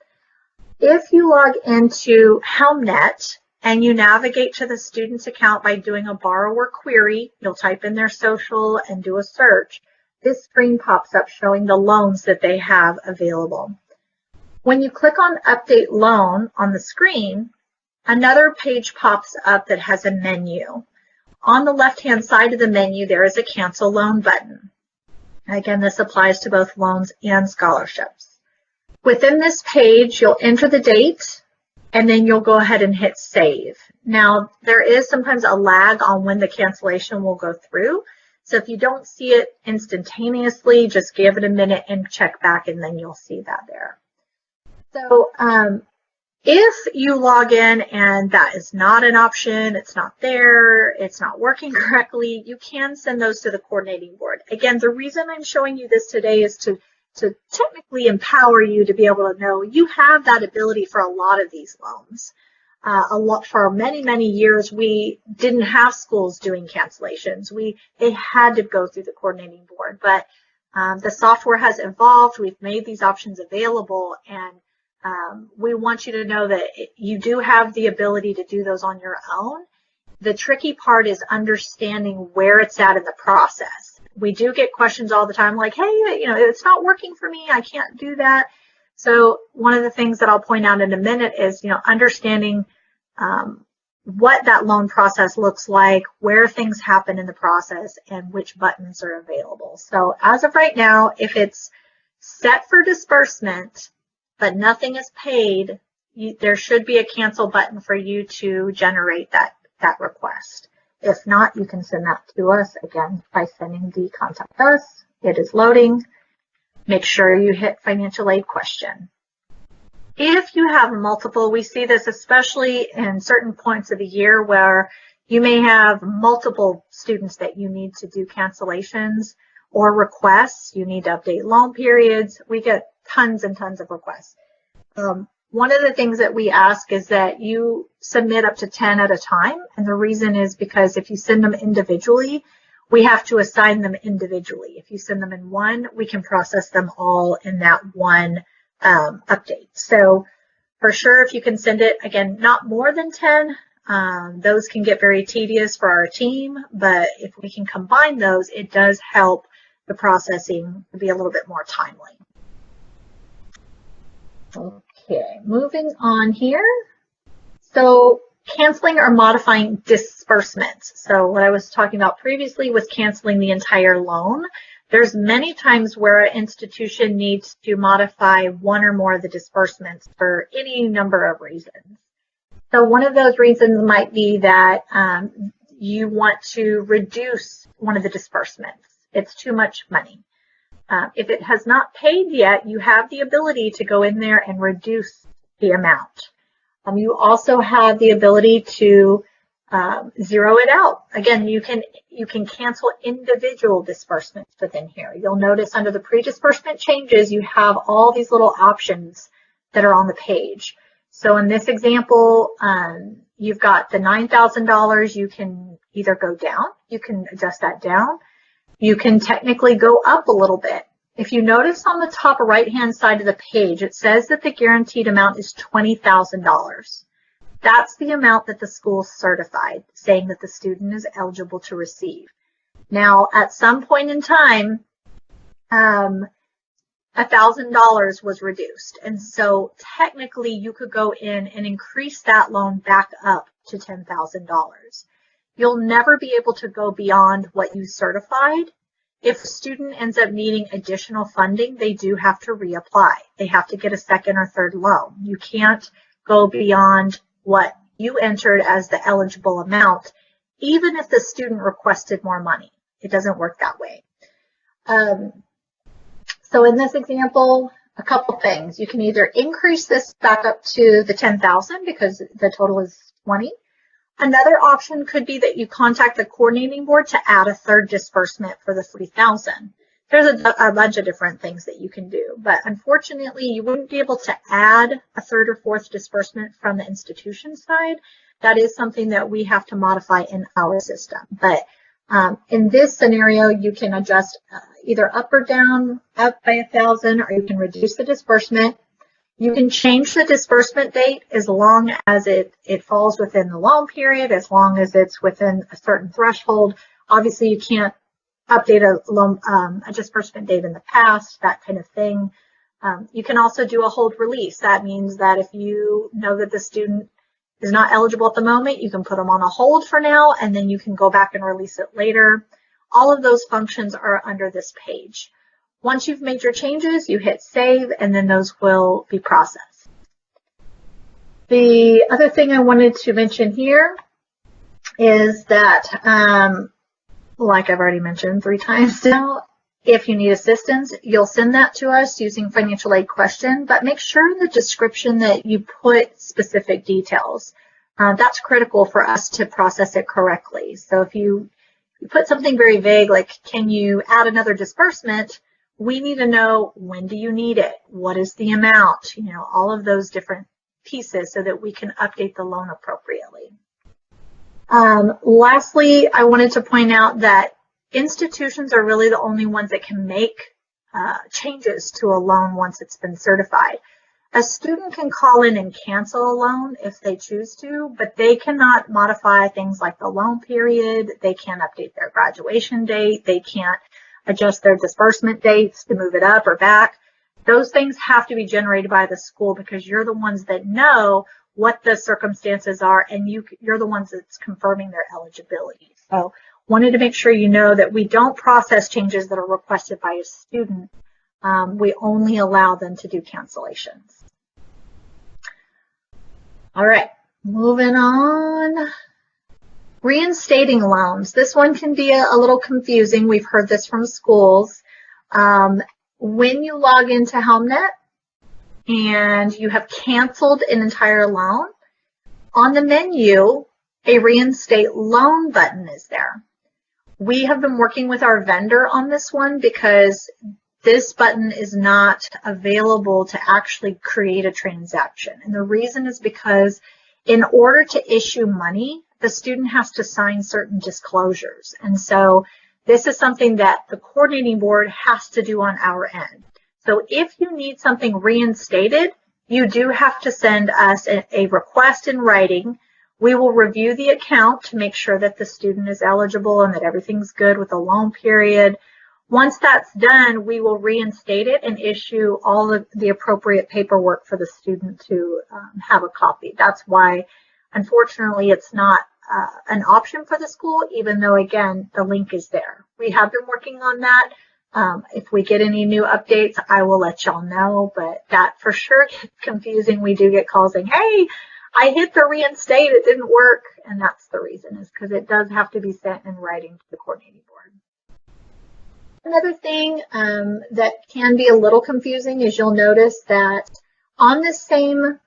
If you log into HelmNet and you navigate to the student's account by doing a borrower query, you'll type in their social and do a search. This screen pops up showing the loans that they have available. When you click on Update Loan on the screen, another page pops up that has a menu. On the left-hand side of the menu, there is a Cancel Loan button. Again, this applies to both loans and scholarships. Within this page, you'll enter the date, and then you'll go ahead and hit Save. Now, there is sometimes a lag on when the cancellation will go through. So if you don't see it instantaneously, just give it a minute and check back, and then you'll see that there. So if you log in and that is not an option, it's not there, it's not working correctly, you can send those to the coordinating board. Again, the reason I'm showing you this today is to technically empower you to be able to know you have that ability for a lot of these loans. For many, many years, we didn't have schools doing cancellations. They had to go through the coordinating board, but the software has evolved. We've made these options available, and we want you to know that you do have the ability to do those on your own. The tricky part is understanding where it's at in the process. We do get questions all the time like, hey, it's not working for me. I can't do that. So one of the things that I'll point out in a minute is, understanding what that loan process looks like, where things happen in the process, and which buttons are available. So as of right now, if it's set for disbursement, but nothing is paid, there should be a cancel button for you to generate that request. If not, you can send that to us, again, by sending the contact us. It is loading. Make sure you hit financial aid question. If you have multiple, we see this especially in certain points of the year where you may have multiple students that you need to do cancellations or requests. You need to update loan periods. We get tons and tons of requests. One of the things that we ask is that you submit up to 10 at a time. And the reason is because if you send them individually, we have to assign them individually. If you send them in one, we can process them all in that one update. So for sure, if you can send it, again, not more than 10, those can get very tedious for our team. But if we can combine those, it does help the processing to be a little bit more timely. Okay, moving on here. So canceling or modifying disbursements. So what I was talking about previously was canceling the entire loan. There's many times where an institution needs to modify one or more of the disbursements for any number of reasons. So one of those reasons might be that you want to reduce one of the disbursements. It's too much money. If it has not paid yet, you have the ability to go in there and reduce the amount. You also have the ability to zero it out. Again, you can cancel individual disbursements within here. You'll notice under the pre-disbursement changes, you have all these little options that are on the page. So in this example, you've got the $9,000. You can either go down, you can adjust that down. You can technically go up a little bit. If you notice on the top right-hand side of the page, it says that the guaranteed amount is $20,000. That's the amount that the school certified, saying that the student is eligible to receive. Now, at some point in time, $1,000 was reduced. And so technically you could go in and increase that loan back up to $10,000. You'll never be able to go beyond what you certified. If a student ends up needing additional funding, they do have to reapply. They have to get a second or third loan. You can't go beyond what you entered as the eligible amount, even if the student requested more money. It doesn't work that way. So in this example, a couple things. You can either increase this back up to the 10,000 because the total is 20. Another option could be that you contact the coordinating board to add a third disbursement for the 3,000. There's a bunch of different things that you can do, but unfortunately you wouldn't be able to add a third or fourth disbursement from the institution side. That is something that we have to modify in our system. But in this scenario, you can adjust either up or down, up by 1,000, or you can reduce the disbursement. You can change the disbursement date as long as it falls within the loan period, as long as it's within a certain threshold. Obviously, you can't update a disbursement date in the past, that kind of thing. You can also do a hold release. That means that if you know that the student is not eligible at the moment, you can put them on a hold for now, and then you can go back and release it later. All of those functions are under this page. Once you've made your changes, you hit save, and then those will be processed. The other thing I wanted to mention here is that, like I've already mentioned 3 times now, if you need assistance, you'll send that to us using financial aid question, but make sure in the description that you put specific details. That's critical for us to process it correctly. So if you put something very vague, like, can you add another disbursement? We need to know, when do you need it? What is the amount? You know, all of those different pieces so that we can update the loan appropriately. Lastly, I wanted to point out that institutions are really the only ones that can make changes to a loan once it's been certified. A student can call in and cancel a loan if they choose to, but they cannot modify things like the loan period. They can't update their graduation date. They can't adjust their disbursement dates to move it up or back. Those things have to be generated by the school because you're the ones that know what the circumstances are, and you're the ones that's confirming their eligibility. So wanted to make sure you know that we don't process changes that are requested by a student. We only allow them to do cancellations. All right, moving on. Reinstating loans. This one can be a little confusing. We've heard this from schools. When you log into HelmNet and you have canceled an entire loan, on the menu, a reinstate loan button is there. We have been working with our vendor on this one because this button is not available to actually create a transaction. And the reason is because in order to issue money, the student has to sign certain disclosures. And so this is something that the coordinating board has to do on our end. So if you need something reinstated, you do have to send us a request in writing. We will review the account to make sure that the student is eligible and that everything's good with the loan period. Once that's done, we will reinstate it and issue all of the appropriate paperwork for the student to have a copy. That's why, unfortunately, it's not an option for the school, even though, again, the link is there. We have been working on that. If we get any new updates, I will let y'all know, but that for sure gets confusing. We do get calls saying, hey, I hit the reinstate, it didn't work. And that's the reason, is because it does have to be sent in writing to the coordinating board. Another thing that can be a little confusing is you'll notice that on the same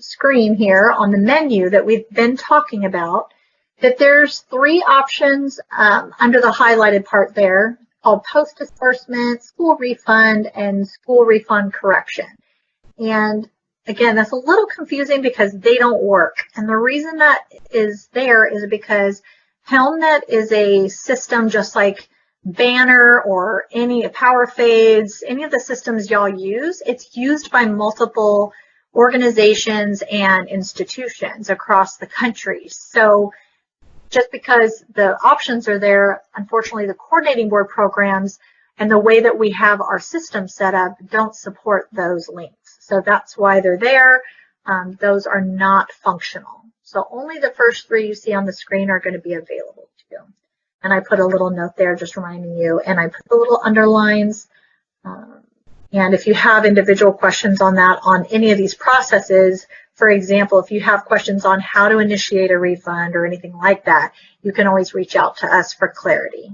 screen here on the menu that we've been talking about, that there's 3 options under the highlighted part there called post-disbursement, school refund, and school refund correction. And again, that's a little confusing because they don't work. And the reason that is there is because HelmNet is a system just like Banner or any PowerFades, any of the systems y'all use. It's used by multiple organizations and institutions across the country. So just because the options are there, unfortunately, the coordinating board programs and the way that we have our system set up don't support those links. So that's why they're there. Those are not functional. So only the first 3 you see on the screen are going to be available to you. And I put a little note there just reminding you, and I put the little underlines. And if you have individual questions on that, on any of these processes, for example, if you have questions on how to initiate a refund or anything like that, you can always reach out to us for clarity.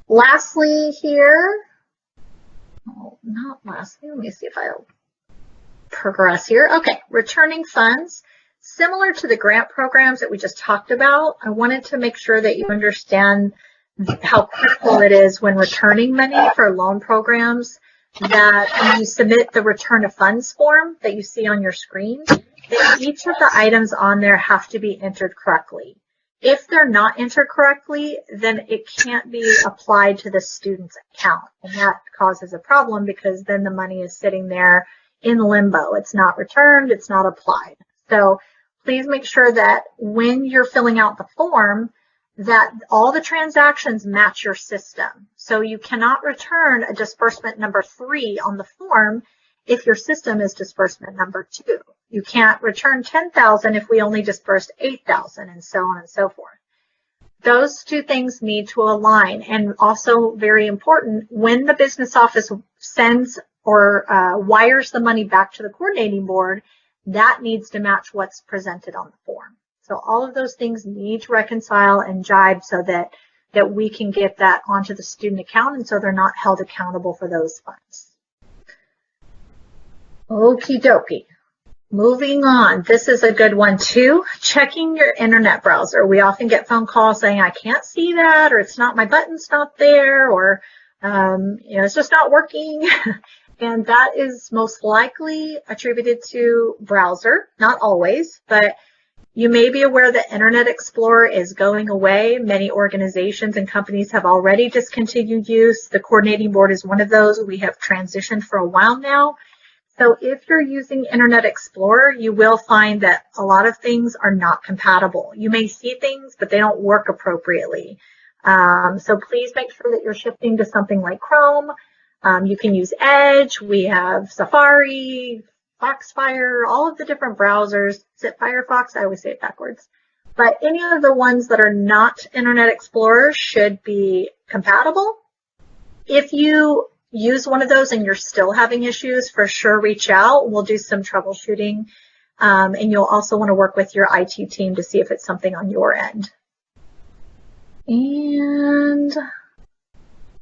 Lastly here, not lastly, let me see if I'll progress here. Okay, returning funds. Similar to the grant programs that we just talked about, I wanted to make sure that you understand how critical it is when returning money for loan programs that when you submit the return of funds form that you see on your screen, that each of the items on there have to be entered correctly. If they're not entered correctly, then it can't be applied to the student's account. And that causes a problem because then the money is sitting there in limbo. It's not returned, it's not applied. So please make sure that when you're filling out the form, that all the transactions match your system. So you cannot return a disbursement number 3 on the form if your system is disbursement number 2. You can't return 10,000 if we only disbursed 8,000, and so on and so forth. Those 2 things need to align. And also very important, when the business office sends or wires the money back to the coordinating board, that needs to match what's presented on the form. So all of those things need to reconcile and jibe so that we can get that onto the student account and so they're not held accountable for those funds. Okie dokie. Moving on. This is a good one too. Checking your internet browser. We often get phone calls saying, I can't see that, or it's not, my button's not there, or it's just not working. And that is most likely attributed to browser, not always, but you may be aware that Internet Explorer is going away. Many organizations and companies have already discontinued use. The coordinating board is one of those. We have transitioned for a while now. So if you're using Internet Explorer, you will find that a lot of things are not compatible. You may see things, but they don't work appropriately. So please make sure that you're shifting to something like Chrome. You can use Edge. We have Safari, Foxfire, all of the different browsers. Is it Firefox? I always say it backwards. But any of the ones that are not Internet Explorer should be compatible. If you use one of those and you're still having issues, for sure reach out. We'll do some troubleshooting. And you'll also want to work with your IT team to see if it's something on your end. And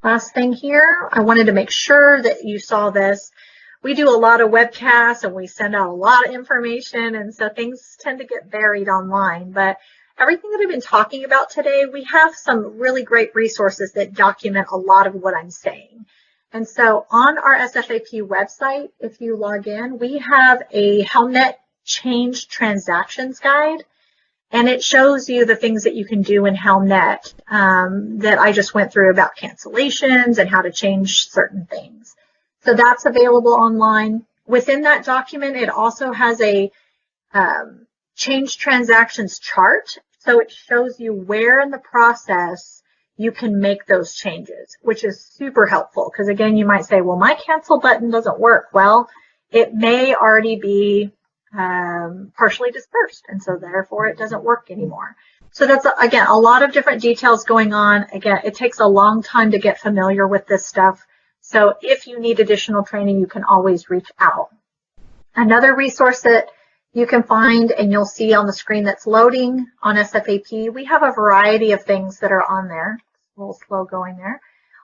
last thing here, I wanted to make sure that you saw this. We do a lot of webcasts and we send out a lot of information, and so things tend to get buried online. But everything that I've been talking about today, we have some really great resources that document a lot of what I'm saying. And so on our SFAP website, if you log in, we have a HelmNet Change Transactions Guide, and it shows you the things that you can do in HelmNet that I just went through about cancellations and how to change certain things. So that's available online. Within that document, it also has a change transactions chart. So it shows you where in the process you can make those changes, which is super helpful. Because again, you might say, well, my cancel button doesn't work. Well, it may already be partially dispersed, and so therefore it doesn't work anymore. So that's, again, a lot of different details going on. Again, it takes a long time to get familiar with this stuff. So if you need additional training, you can always reach out. Another resource that you can find, and you'll see on the screen that's loading on SFAP, we have a variety of things that are on there. a little slow going there.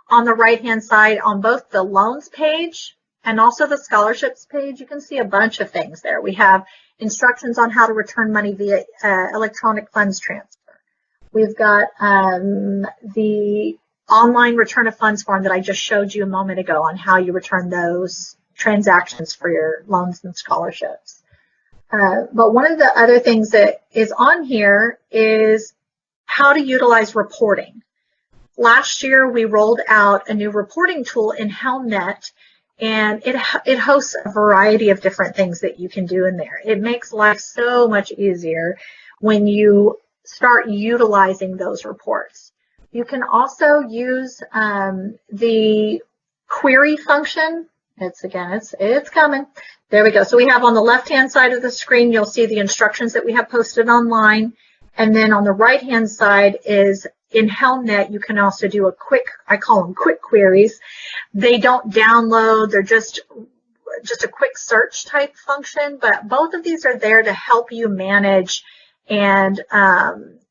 On the right-hand side, on both the loans page and also the scholarships page, you can see a bunch of things there. We have instructions on how to return money via electronic funds transfer. We've got the online return of funds form that I just showed you a moment ago on how you return those transactions for your loans and scholarships. But one of the other things that is on here is how to utilize reporting. Last year, we rolled out a new reporting tool in HelmNet, and it hosts a variety of different things that you can do in there. It makes life so much easier when you start utilizing those reports. You can also use the query function. It's coming. There we go. So we have on the left-hand side of the screen, you'll see the instructions that we have posted online. And then on the right-hand side is in HelmNet, you can also do I call them quick queries. They don't download, they're just a quick search type function, but both of these are there to help you manage and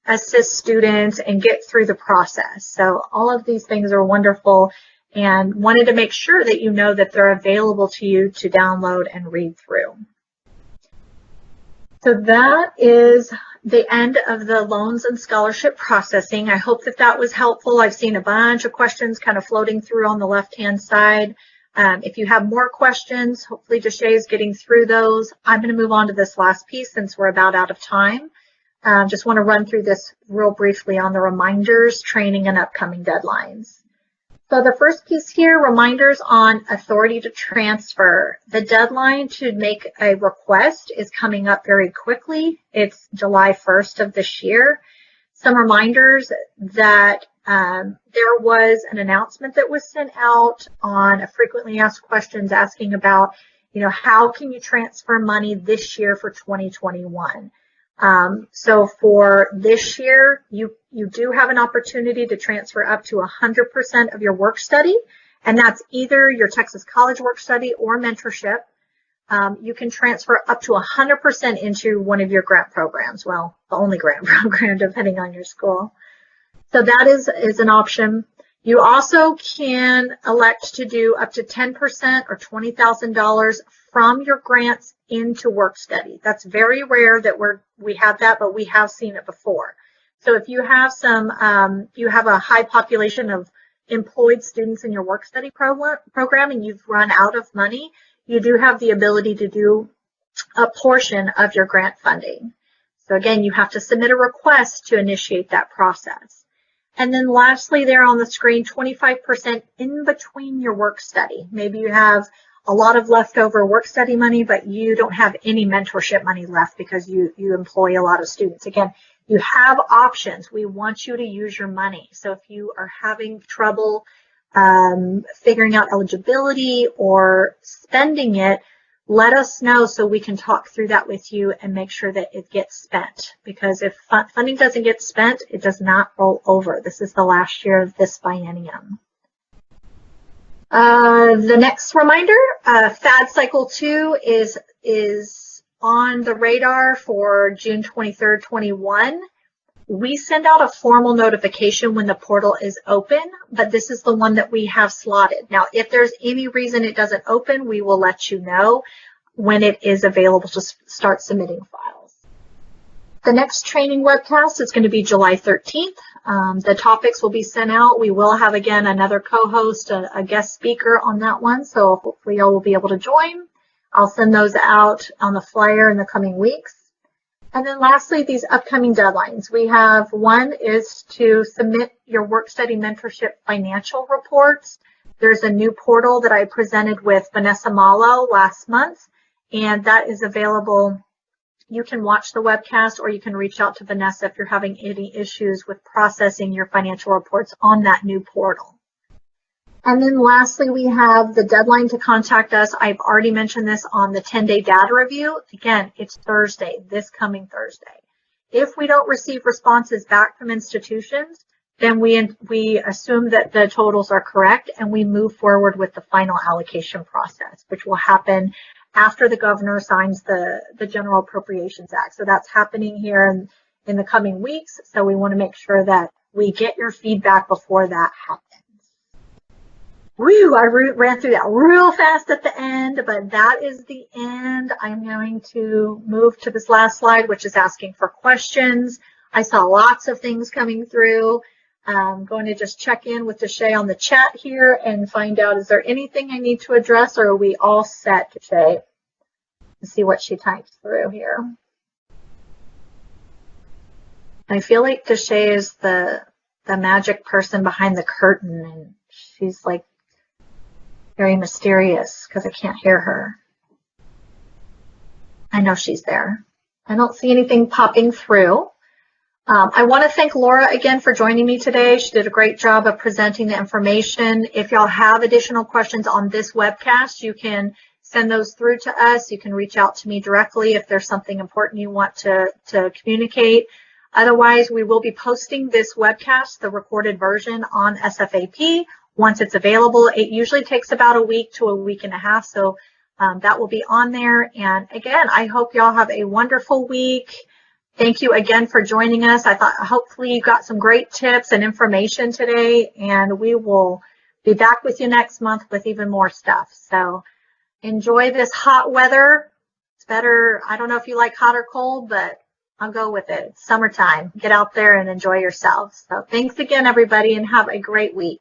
assist students and get through the process. So all of these things are wonderful, and wanted to make sure that you know that they're available to you to download and read through. So that is the end of the loans and scholarship processing. I hope that that was helpful. I've seen a bunch of questions kind of floating through on the left-hand side. If you have more questions, hopefully Deshay is getting through those. I'm going to move on to this last piece since we're about out of time. Just want to run through this real briefly on the reminders, training, and upcoming deadlines. So the first piece here, reminders on authority to transfer. The deadline to make a request is coming up very quickly. It's July 1st of this year. Some reminders that there was an announcement that was sent out on a frequently asked questions asking about, how can you transfer money this year for 2021? So for this year, you do have an opportunity to transfer up to 100% of your work study, and that's either your Texas College work study or mentorship. You can transfer up to 100% into one of your grant programs. Well, the only grant program, depending on your school. So that is an option. You also can elect to do up to 10% or $20,000 from your grants into work study. That's very rare that we have that, but we have seen it before. So if you have you have a high population of employed students in your work study program and you've run out of money, you do have the ability to do a portion of your grant funding. So again, you have to submit a request to initiate that process. And then lastly, there on the screen, 25% in between your work study. Maybe you have a lot of leftover work study money, but you don't have any mentorship money left because you employ a lot of students. Again, you have options. We want you to use your money. So if you are having trouble figuring out eligibility or spending it, let us know so we can talk through that with you and make sure that it gets spent. Because if funding doesn't get spent, it does not roll over. This is the last year of this biennium. The next reminder, FAD Cycle 2 is on the radar for June 23rd, 21. We send out a formal notification when the portal is open, but this is the one that we have slotted. Now, if there's any reason it doesn't open, we will let you know when it is available to start submitting files. The next training webcast is going to be July 13th. The topics will be sent out. We will have, again, another co-host, a guest speaker on that one, so hopefully y'all will be able to join. I'll send those out on the flyer in the coming weeks. And then lastly, these upcoming deadlines. We have one is to submit your work study mentorship financial reports. There's a new portal that I presented with Vanessa Malo last month, and that is available. You can watch the webcast or you can reach out to Vanessa if you're having any issues with processing your financial reports on that new portal. And then lastly, we have the deadline to contact us. I've already mentioned this on the 10-day data review. Again, it's Thursday, this coming Thursday. If we don't receive responses back from institutions, then we assume that the totals are correct and we move forward with the final allocation process, which will happen after the governor signs the General Appropriations Act. So that's happening here in the coming weeks. So we want to make sure that we get your feedback before that happens. Woo, I ran through that real fast at the end, but that is the end. I'm going to move to this last slide, which is asking for questions. I saw lots of things coming through. I'm going to just check in with Deshay on the chat here and find out, is there anything I need to address, or are we all set, Deshay? Let's see what she types through here. I feel like Deshay is the magic person behind the curtain, and she's like very mysterious because I can't hear her. I know she's there. I don't see anything popping through. I want to thank Laura again for joining me today. She did a great job of presenting the information. If y'all have additional questions on this webcast, you can send those through to us. You can reach out to me directly if there's something important you want to communicate. Otherwise, we will be posting this webcast, the recorded version, on SFAP once it's available. It usually takes about a week to a week and a half, so that will be on there. And again, I hope y'all have a wonderful week. Thank you again for joining us. I thought hopefully you got some great tips and information today, and we will be back with you next month with even more stuff. So enjoy this hot weather. It's better. I don't know if you like hot or cold, but I'll go with it. It's summertime. Get out there and enjoy yourselves. So thanks again, everybody, and have a great week.